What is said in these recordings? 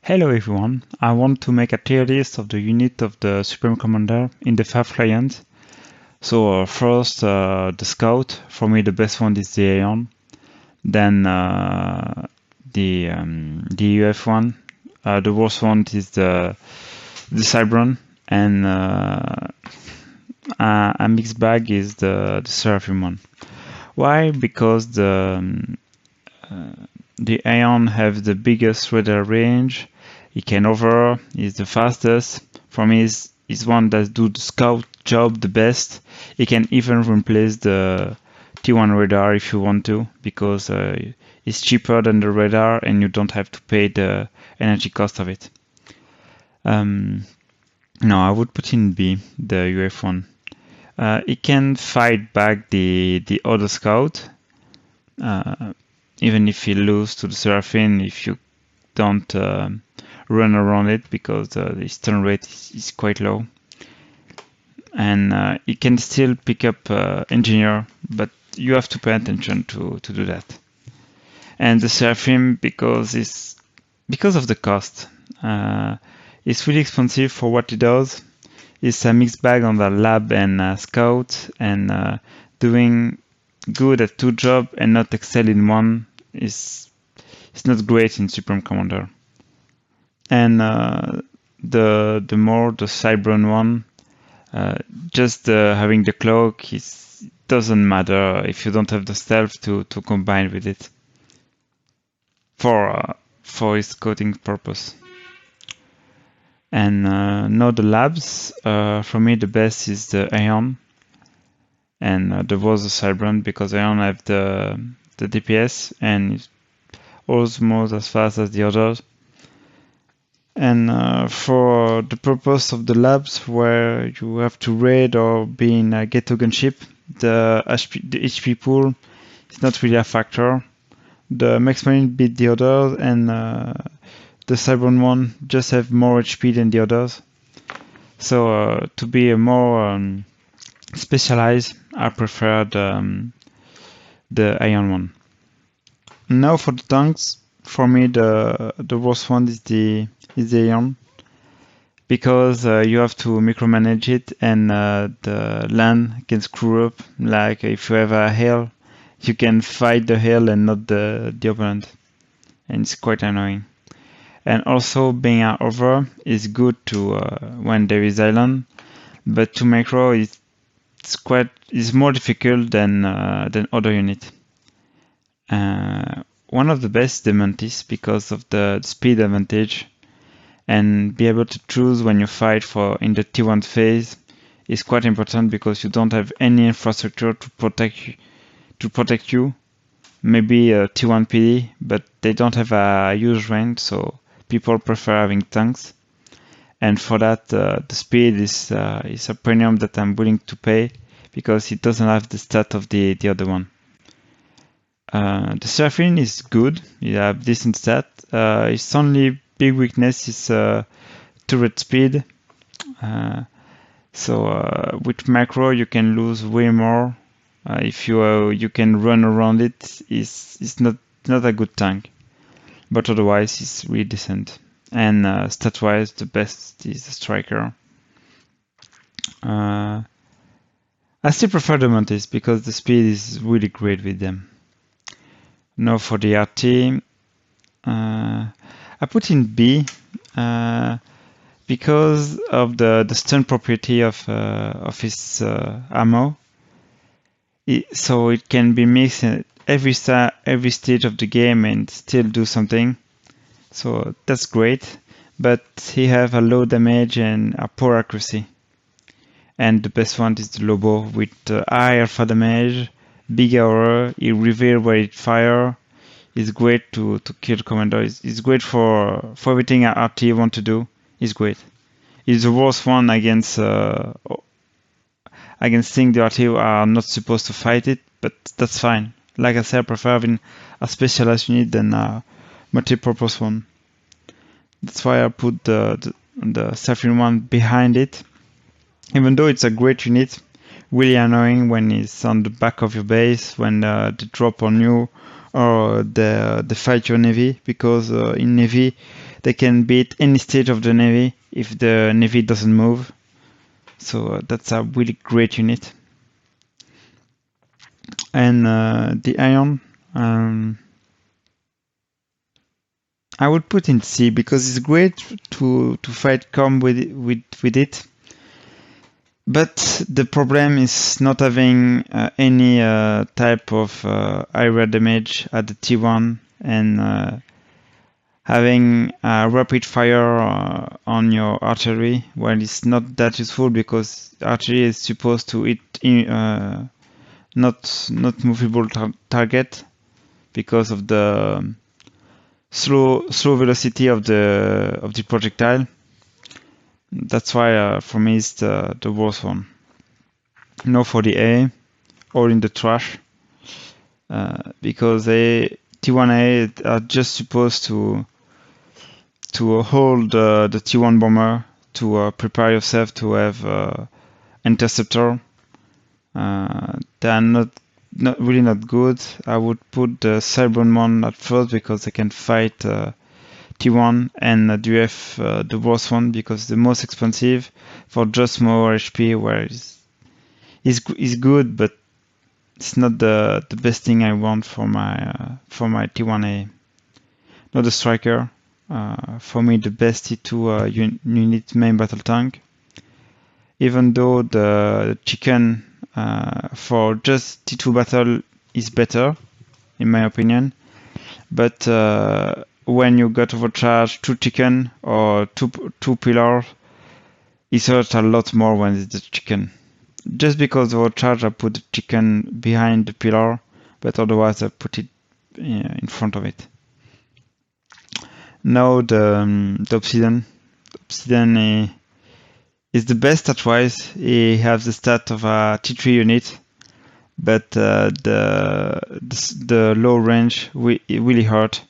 Hello everyone, I want to make a tier list of the unit of the Supreme Commander in the 5 client. So first the Scout, for me the best one is the Aeon. Then the UF one, the worst one is the Cybron, and a mixed bag is the Seraphim one. Why? Because the Aeon have the biggest radar range. He can hover, he's the fastest. For me, he's one that do the scout job the best. He can even replace the T1 radar if you want to, because it's cheaper than the radar and you don't have to pay the energy cost of it. No, I would put in B, the UF one. It can fight back the other scout, even if you lose to the Seraphim if you don't run around it, because the stun rate is quite low. And it can still pick up engineer, but you have to pay attention to do that. And the Seraphim, because of the cost, it's really expensive for what it does. It's a mixed bag on the lab and scout, and doing good at 2 jobs and not excel in 1 is not great in Supreme Commander. And the more the Cybron one, just having the cloak doesn't matter if you don't have the stealth to combine with it for its scouting purpose. And now the labs, for me the best is the Aeon, and there was the Cybron, because Aeon have the DPS and it's almost as fast as the others. And for the purpose of the labs where you have to raid or be in a ghetto gunship, the HP pool is not really a factor. The Max Marine beat the others, and the Cybron one just have more HP than the others. So to be a more specialized, I prefer the Aeon one. Now for the tanks, for me the worst one is the Aeon, because you have to micromanage it, and the land can screw up. Like if you have a hail, you can fight the hail and not the opponent, and it's quite annoying. And also being an over is good to when there is island, but to macro it's more difficult than other unit. One of the best is the Mantis, because of the speed advantage, and be able to choose when you fight in the T1 phase is quite important, because you don't have any infrastructure to protect you. Maybe a T1 PD, but they don't have a huge range, so people prefer having tanks. And for that, the speed is a premium that I'm willing to pay, because it doesn't have the stat of the other one. The Seraphim is good, you have decent stat. Its only big weakness is turret speed. So with macro you can lose way more. If you can run around it, it's not a good tank. But otherwise it's really decent. And stat-wise the best is the Striker. I still prefer the Mantis, because the speed is really great with them. Now for the RT, I put in B because of the stun property of his ammo. So it can be mixed in every stage of the game and still do something. So that's great. But he have a low damage and a poor accuracy. And the best one is the Lobo, with high alpha damage, big aura, he reveal where it fire. It's great to kill the commander. It's great for everything an RT want to do. It's great. It's the worst one against things the RT are not supposed to fight it, but that's fine. Like I said, I prefer having a specialized unit than a multi-purpose one. That's why I put the Seraphim one behind it. Even though it's a great unit, really annoying when it's on the back of your base, when they drop on you, or the fight your navy, because in navy they can beat any stage of the Navy if the Navy doesn't move. So that's a really great unit. And the Iron, I would put in C because it's great to fight calm with it. But the problem is not having any type of area damage at the T1 and having rapid fire on your artillery. Well, it's not that useful because artillery is supposed to hit not movable target because of the slow velocity of the projectile. That's why for me it's the worst one. Now for the A, all in the trash, because T1A are just supposed to hold the T1 bomber to prepare yourself to have interceptor. They are not really not good. I would put the Cyberman one at first because they can fight T1, and you have the worst one because the most expensive for just more HP, where is good, but it's not the best thing I want for my T1A. Not the striker. For me, the best T2 unit main battle tank. Even though the chicken for just T2 battle is better, in my opinion, but when you got overcharged 2 chicken or two pillar, it hurts a lot more when it's the chicken. Just because overcharge, I put the chicken behind the pillar, but otherwise I put it in front of it. Now the Obsidian. Obsidian is the best stat-wise. He has the stat of a T3 unit, but the low range it really hurt.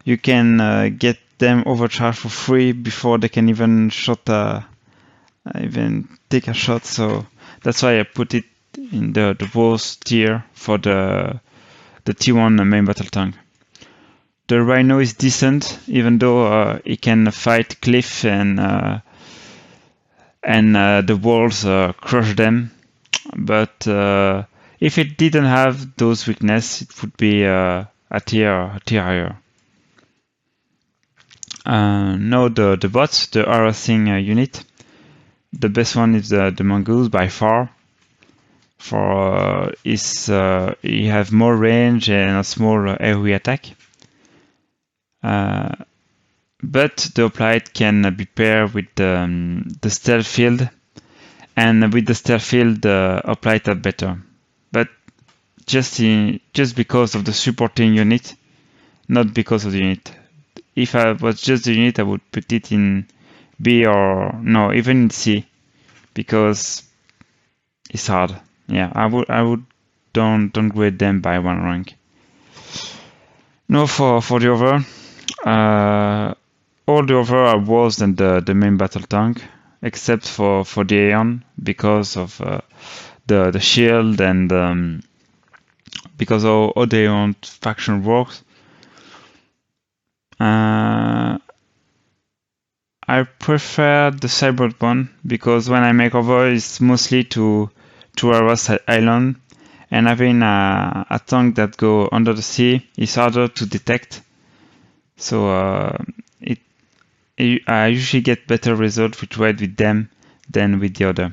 You can get them overcharged for free before they can even take a shot. So that's why I put it in the worst tier for the T1 main battle tank. The Rhino is decent, even though it can fight cliff and the walls crush them. But if it didn't have those weaknesses, it would be a tier higher. Now the bots, the harassing unit. The best one is the Mongoose by far. For he have more range and a small AoE attack. But the Hoplite can be paired with the stealth field, and with the stealth field, the Hoplite are better. But just because of the supporting unit, not because of the unit. If I was just the unit, I would put it in B or no, even in C, because it's hard. Yeah, I would don't grade them by 1 rank. Now for the other. All the other are worse than the main battle tank, except for the Aeon, because of the shield and because how the Aeon faction works. I prefer the Cyber one because when I make over, it's mostly to harass island, and having a tank that go under the sea is harder to detect. So I usually get better results with raid with them than with the other.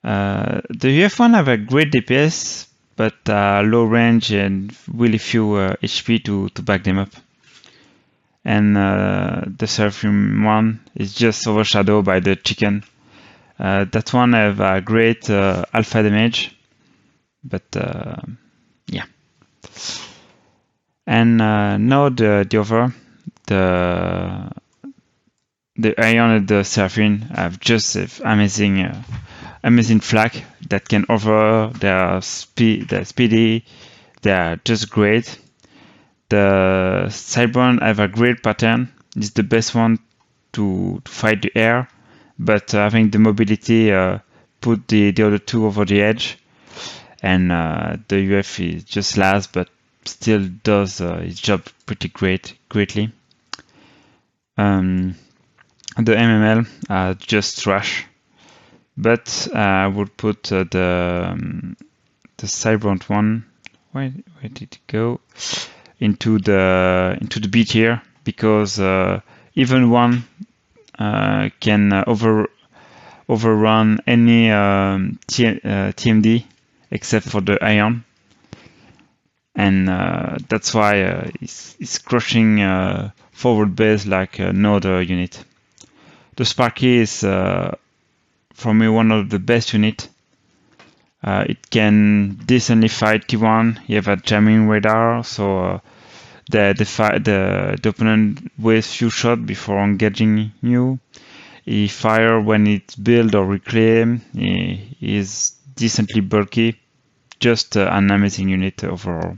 The UF1 have a great DPS, but low range and really few HP to back them up. And the Seraphim one is just overshadowed by the chicken. That one have a great alpha damage, but yeah. And now the other, the Ion and the Seraphim have just amazing flag that can over their speedy. They are just great. The Cyberman have a great pattern. It's the best one to fight the air, but having the mobility put the other two over the edge. And the UF is just last, but still does its job pretty greatly. the MML just trash. But I would put the Cyberhunt one. Where did it go? Into the B tier, because even one can overrun any TMD except for the Ion, and that's why it's crushing forward base like no other unit. The Sparky is for me one of the best unit. It can decently fight T1. You have a jamming radar, so the opponent wastes few shots before engaging you. He fire when it's build or reclaim. He is decently bulky. Just an amazing unit overall.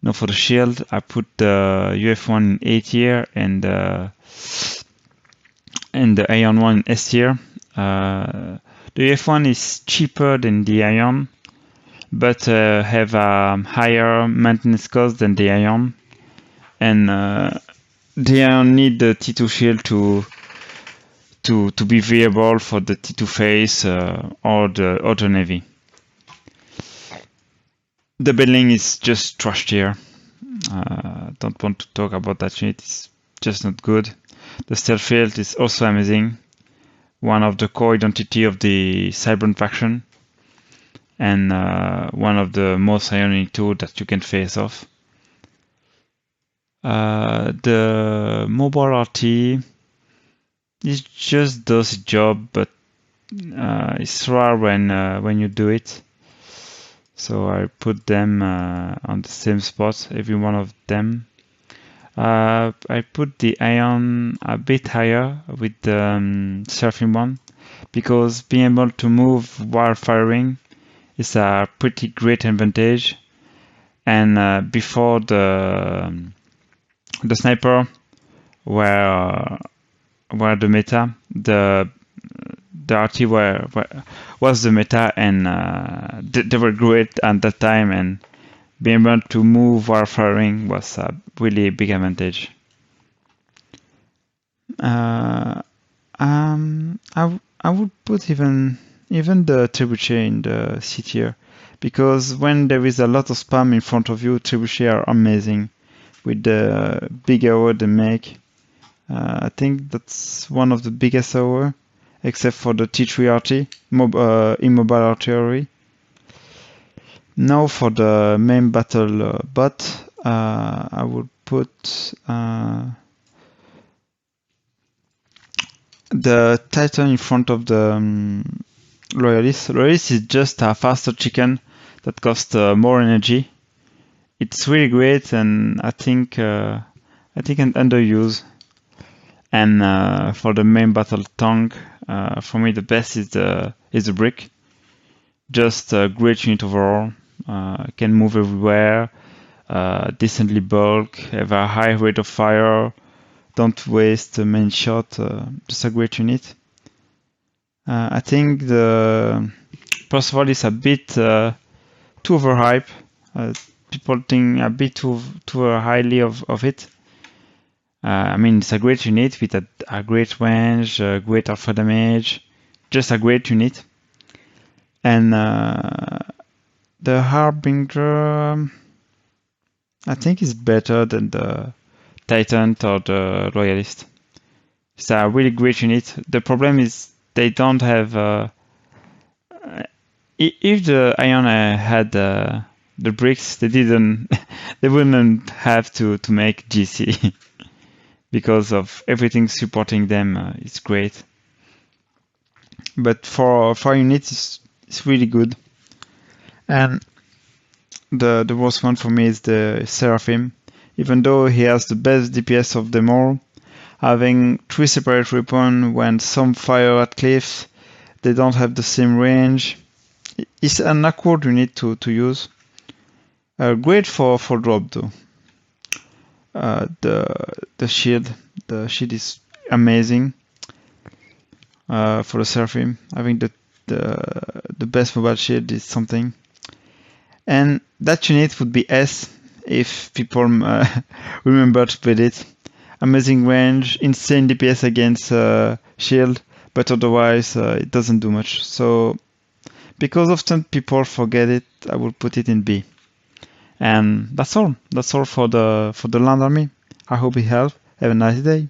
Now for the shield, I put the UF1 in A tier and the Ion 1 in S tier. The UF1 is cheaper than the Ion, but have a higher maintenance cost than the Ion, and the Ion need the T2 shield to be viable for the T2 phase or the Auto Navy. The building is just trash tier. Don't want to talk about that unit, it's just not good. The stealth field is also amazing, one of the core identity of the Cyberhunt faction, and one of the most ionic tools that you can face off. The mobile RT, it just does its job, but it's rare when you do it. So I put them on the same spot, every one of them. I put the Ion a bit higher with the Seraphim one, because being able to move while firing is a pretty great advantage. And before the sniper were the meta, the RT was the meta, and they were great at that time, and being able to move while firing was a really big advantage. I would put even the Trebuchet in the C tier, because when there is a lot of spam in front of you, Trebuchet are amazing with the big arrow they make. I think that's one of the biggest arrow, except for the T3 RT, immobile artillery. Now for the main battle bot, I would put the Titan in front of the Loyalist. Loyalist is just a faster chicken that costs more energy. It's really great, and I think an underuse. And for the main battle tank, for me the best is the brick. Just a great unit overall. Can move everywhere, decently bulk, have a high rate of fire, don't waste many shots, just a great unit. I think the Percival is a bit too overhyped. People think a bit too highly of it. I mean, it's a great unit with a great range, great alpha damage, just a great unit. And the Harbinger, I think, is better than the Titan or the Loyalist. It's a really great unit. The problem is they don't have. If the Ion had the bricks, they didn't. They wouldn't have to make GC because of everything supporting them. It's great. But for units, it's really good. And the worst one for me is the Seraphim. Even though he has the best DPS of them all, having 3 separate weapons when some fire at cliffs, they don't have the same range. It's an awkward unit to use. Great for drop though. The shield is amazing. For the Seraphim, having the best mobile shield is something. And that unit would be S if people remember to build it. amazing range, insane DPS against shield, but otherwise it doesn't do much. So because often people forget it, I will put it in B. And that's all. That's all for the land army. I hope it helped. Have a nice day.